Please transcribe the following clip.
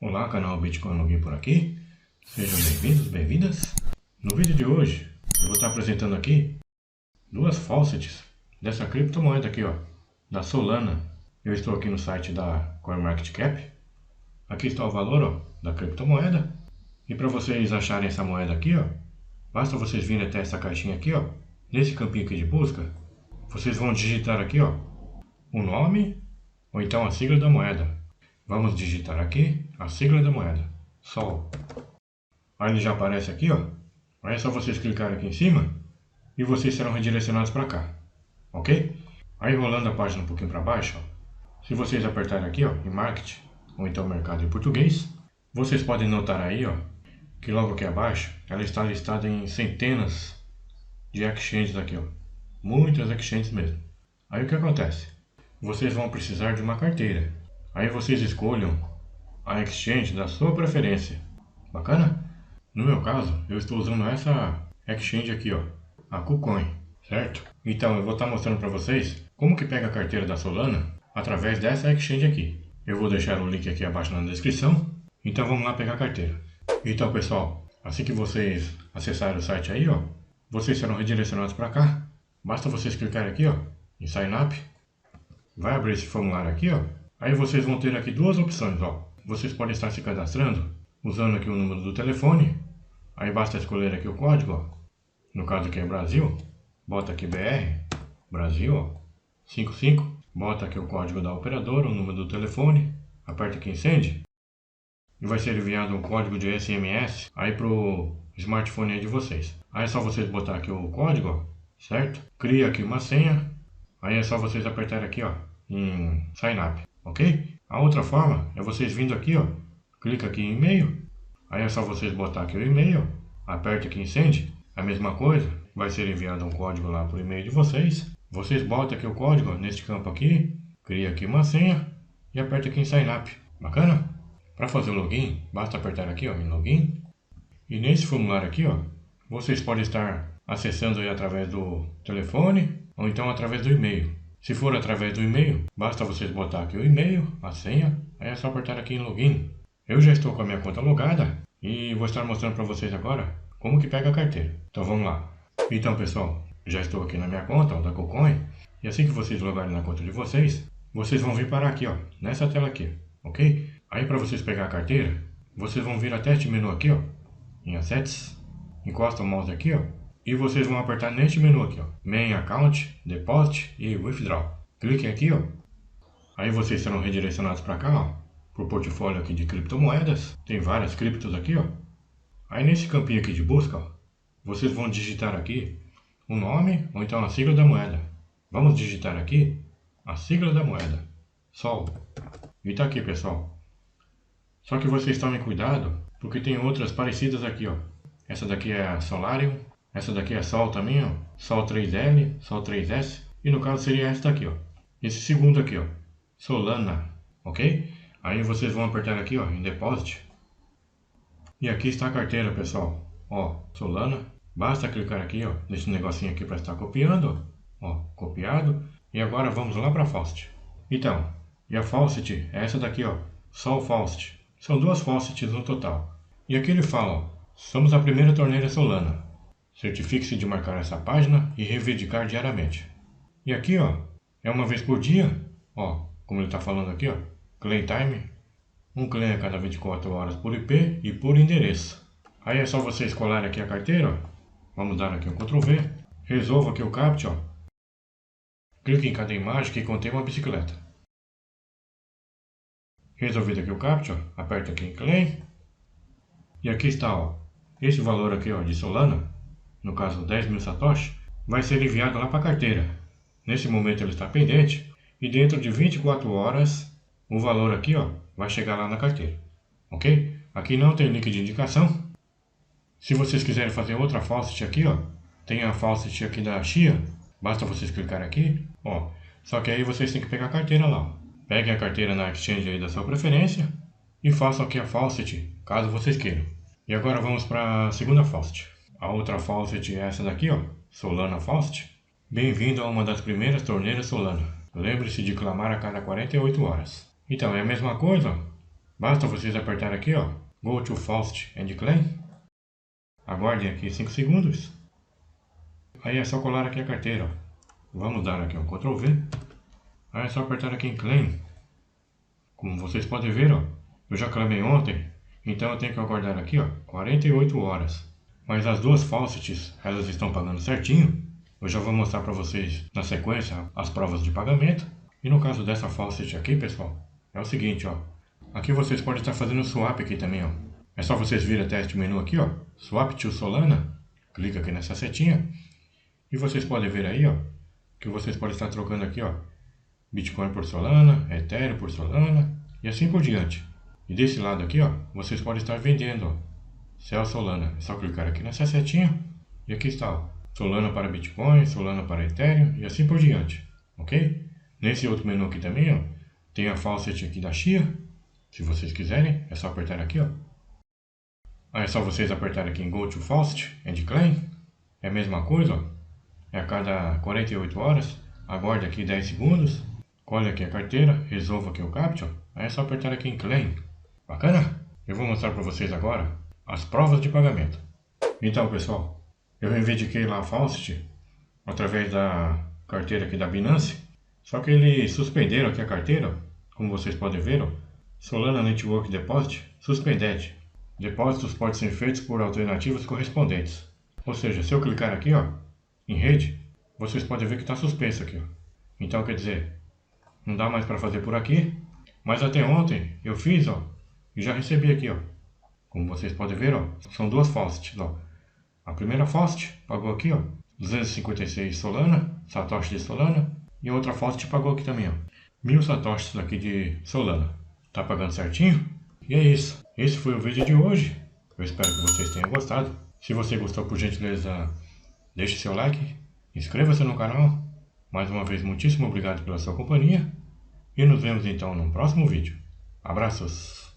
Olá, canal Bitcoin Login por aqui. Sejam bem-vindos, bem-vindas. No vídeo de hoje, eu vou estar apresentando aqui duas faucets dessa criptomoeda aqui, ó, da Solana. Eu estou aqui no site da CoinMarketCap. Aqui está o valor, ó, da criptomoeda. E para vocês acharem essa moeda aqui, ó, basta vocês virem até essa caixinha aqui, ó, nesse campinho aqui de busca. Vocês vão digitar aqui, ó, o nome ou então a sigla da moeda. Vamos digitar aqui a sigla da moeda, SOL. Aí ele já aparece aqui, ó. Aí é só vocês clicarem aqui em cima e vocês serão redirecionados para cá, ok? Aí rolando a página um pouquinho para baixo, ó, se vocês apertarem aqui, ó, em Market ou então Mercado em Português, vocês podem notar aí, ó, que logo aqui abaixo ela está listada em centenas de exchanges aqui, ó. Muitas exchanges mesmo. Aí o que acontece? Vocês vão precisar de uma carteira. Aí vocês escolham a exchange da sua preferência. Bacana? No meu caso, eu estou usando essa exchange aqui, ó, a KuCoin, certo? Então eu vou estar mostrando para vocês como que pega a carteira da Solana através dessa exchange aqui. Eu vou deixar o link aqui abaixo na descrição. Então vamos lá pegar a carteira. Então pessoal, assim que vocês acessarem o site aí, ó, vocês serão redirecionados para cá. Basta vocês clicarem aqui, ó, em Sign Up. Vai abrir esse formulário aqui, ó. Aí vocês vão ter aqui duas opções, ó. Vocês podem estar se cadastrando usando aqui o número do telefone. Aí basta escolher aqui o código, ó. No caso aqui é Brasil. Bota aqui BR, Brasil, ó, 55. Bota aqui o código da operadora, o número do telefone. Aperta aqui em Send. E vai ser enviado um código de SMS aí pro smartphone aí de vocês. Aí é só vocês botar aqui o código, ó, certo? Cria aqui uma senha. Aí é só vocês apertarem aqui, ó, em Sign Up, ok? A outra forma é vocês vindo aqui, ó, clica aqui em e-mail. Aí é só vocês botar aqui o e-mail, aperta aqui em Send, a mesma coisa, vai ser enviado um código lá pro e-mail de vocês. Vocês botam aqui o código, ó, neste campo aqui, cria aqui uma senha e aperta aqui em Sign Up, bacana? Para fazer o login, basta apertar aqui, ó, em Login. E nesse formulário aqui, ó, vocês podem estar acessando aí através do telefone ou então através do e-mail. Se for através do e-mail, basta vocês botar aqui o e-mail, a senha, aí é só apertar aqui em Login. Eu já estou com a minha conta logada e vou estar mostrando para vocês agora como que pega a carteira. Então vamos lá. Então pessoal, já estou aqui na minha conta, ó, da KuCoin. E assim que vocês logarem na conta de vocês, vocês vão vir parar aqui, ó, nessa tela aqui, ok? Aí para vocês pegar a carteira, vocês vão vir até este menu aqui, ó, em Assets, encosta o mouse aqui, ó, e vocês vão apertar neste menu aqui, ó, Main Account, Deposit e Withdraw. Cliquem aqui, ó. Aí vocês serão redirecionados para cá, ó, pro portfólio aqui de criptomoedas. Tem várias criptos aqui, ó. Aí nesse campinho aqui de busca, ó, vocês vão digitar aqui o nome ou então a sigla da moeda. Vamos digitar aqui a sigla da moeda, SOL. E tá aqui, pessoal. Só que vocês tomem cuidado, porque tem outras parecidas aqui, ó. Essa daqui é a Solarium. Essa daqui é Sol também, ó. Sol 3L, Sol 3S. E no caso seria esta aqui, ó. Esse segundo aqui, ó. Solana, ok? Aí vocês vão apertar aqui, ó, em Deposit. E aqui está a carteira, pessoal. Ó, Solana. Basta clicar aqui, ó, nesse negocinho aqui para estar copiando, ó. Copiado. E agora vamos lá para a Faucet. Então, e a Faucet é essa daqui, ó. Sol Faucet. São duas faucets no total. E aqui ele fala, ó, somos a primeira torneira Solana. Certifique-se de marcar essa página e reivindicar diariamente. E aqui, ó, é uma vez por dia, ó, como ele está falando aqui, ó, claim time, um claim a cada 24 horas por IP e por endereço. Aí é só vocês colarem aqui a carteira, ó, vamos dar aqui um Ctrl V, resolva aqui o CAPTCHA, ó, clique em cada imagem que contém uma bicicleta. Resolvido aqui o CAPTCHA, ó, aperta aqui em claim, e aqui está, ó, esse valor aqui, ó, de Solana, no caso 10.000 Satoshi, vai ser enviado lá para a carteira. Nesse momento ele está pendente e dentro de 24 horas o valor aqui, ó, vai chegar lá na carteira, ok? Aqui não tem link de indicação. Se vocês quiserem fazer outra faucet aqui, ó, tem a faucet aqui da Chia, basta vocês clicar aqui, ó, só que aí vocês têm que pegar a carteira lá, ó. Peguem a carteira na exchange aí da sua preferência e façam aqui a faucet, caso vocês queiram. E agora vamos para a segunda faucet. A outra faucet é essa daqui, ó, Solana Faucet. Bem-vindo a uma das primeiras torneiras Solana. Lembre-se de clamar a cada 48 horas. Então, é a mesma coisa, ó. Basta vocês apertar aqui, ó, Go to Faucet and Claim. Aguardem aqui 5 segundos. Aí é só colar aqui a carteira, ó. Vamos dar aqui um Ctrl V. Aí é só apertar aqui em Claim. Como vocês podem ver, ó, eu já clamei ontem, então eu tenho que aguardar aqui, ó, 48 horas. Mas as duas faucets, elas estão pagando certinho. Eu já vou mostrar para vocês na sequência as provas de pagamento. E no caso dessa faucet aqui, pessoal, é o seguinte, ó. Aqui vocês podem estar fazendo swap aqui também, ó. É só vocês virem até este menu aqui, ó, Swap to Solana. Clica aqui nessa setinha. E vocês podem ver aí, ó, que vocês podem estar trocando aqui, ó, Bitcoin por Solana, Ethereum por Solana e assim por diante. E desse lado aqui, ó, vocês podem estar vendendo, ó, Sell Solana. É só clicar aqui nessa setinha e aqui está, ó, Solana para Bitcoin, Solana para Ethereum e assim por diante, ok? Nesse outro menu aqui também, ó, tem a faucet aqui da Chia. Se vocês quiserem, é só apertar aqui, ó. Aí é só vocês apertarem aqui em Go to Faucet and Claim. É a mesma coisa, ó. É a cada 48 horas. Aguarde aqui 10 segundos. Colhe aqui a carteira, resolva aqui o CAPTCHA. Aí é só apertar aqui em Claim. Bacana? Eu vou mostrar para vocês agora as provas de pagamento. Então, pessoal, eu reivindiquei lá a Faucet através da carteira aqui da Binance. Só que eles suspenderam aqui a carteira, como vocês podem ver, ó. Solana Network Deposit Suspended. Depósitos podem ser feitos por alternativas correspondentes. Ou seja, se eu clicar aqui, ó, em rede, vocês podem ver que está suspenso aqui, ó. Então, quer dizer, não dá mais para fazer por aqui. Mas até ontem eu fiz, ó, e já recebi aqui, ó. Como vocês podem ver, ó, são duas faucets, ó. A primeira faucet pagou aqui, ó, 256 Solana, Satoshi de Solana. E a outra faucet pagou aqui também, ó, 1000 Satoshis aqui de Solana. Tá pagando certinho? E é isso. Esse foi o vídeo de hoje. Eu espero que vocês tenham gostado. Se você gostou, por gentileza, deixe seu like, inscreva-se no canal. Mais uma vez, muitíssimo obrigado pela sua companhia. E nos vemos então no próximo vídeo. Abraços!